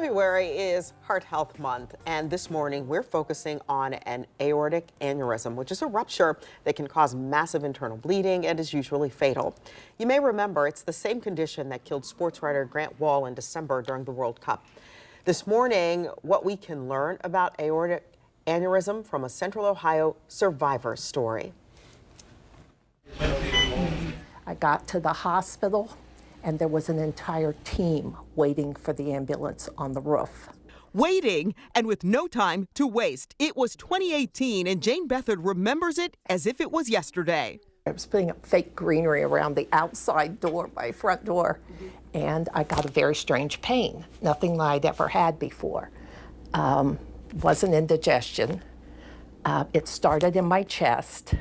February is Heart Health Month, and this morning we're focusing on an aortic aneurysm, which is a rupture that can cause massive internal bleeding and is usually fatal. You may remember it's the same condition that killed sports writer Grant Wahl in December during the World Cup. This morning, what we can learn about aortic aneurysm from a Central Ohio survivor story. I got to the hospital and there was an entire team waiting for the ambulance on the roof. Waiting and with no time to waste. It was 2018 and Jane Bethard remembers it as if it was yesterday. I was putting up fake greenery around the outside door, my front door, and I got a very strange pain, nothing that I'd ever had before. Wasn't indigestion. It started in my chest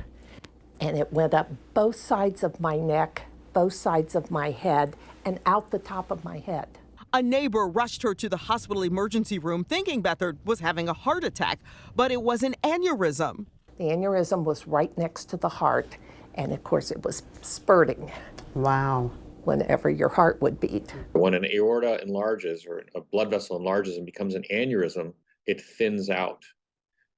and it went up both sides of my neck, both sides of my head, and out the top of my head. A neighbor rushed her to the hospital emergency room thinking Bethard was having a heart attack, but it was an aneurysm. The aneurysm was right next to the heart, and of course it was spurting. Wow. Whenever your heart would beat. When an aorta enlarges or a blood vessel enlarges and becomes an aneurysm, it thins out.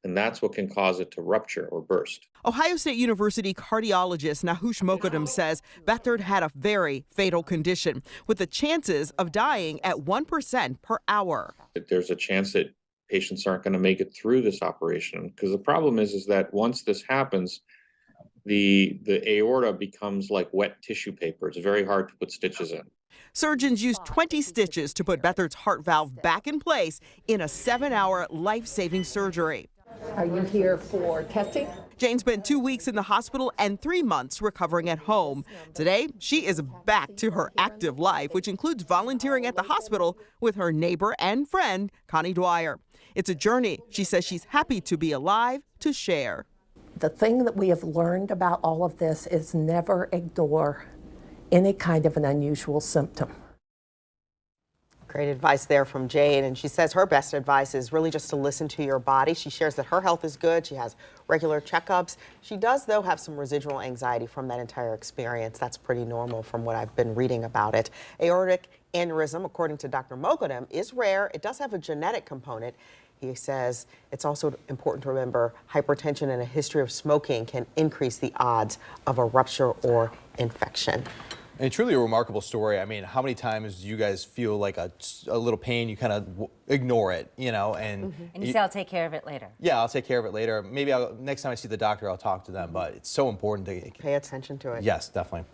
And that's what can cause it to rupture or burst. Ohio State University cardiologist Nahush Mokodum says Bethard had a very fatal condition with the chances of dying at 1% per hour. There's a chance that patients aren't going to make it through this operation because the problem is that once this happens, the aorta becomes like wet tissue paper. It's very hard to put stitches in. Surgeons used 20 stitches to put Bethard's heart valve back in place in a 7-hour life-saving surgery. Are you here for testing? Jane spent 2 weeks in the hospital and 3 months recovering at home. Today, she is back to her active life, which includes volunteering at the hospital with her neighbor and friend, Connie Dwyer. It's a journey she says she's happy to be alive to share. The thing that we have learned about all of this is never ignore any kind of an unusual symptom. Great advice there from Jane, and she says her best advice is really just to listen to your body. She shares that her health is good. She has regular checkups. She does, though, have some residual anxiety from that entire experience. That's pretty normal from what I've been reading about it. Aortic aneurysm, according to Dr. Mokodum, is rare. It does have a genetic component. He says it's also important to remember hypertension and a history of smoking can increase the odds of a rupture or infection. And truly a remarkable story. I mean, how many times do you guys feel like a little pain, you kind of ignore it, you know? And you say, I'll take care of it later. Yeah, I'll take care of it later. Maybe next time I see the doctor, I'll talk to them. But it's so important to pay attention to it. Yes, definitely.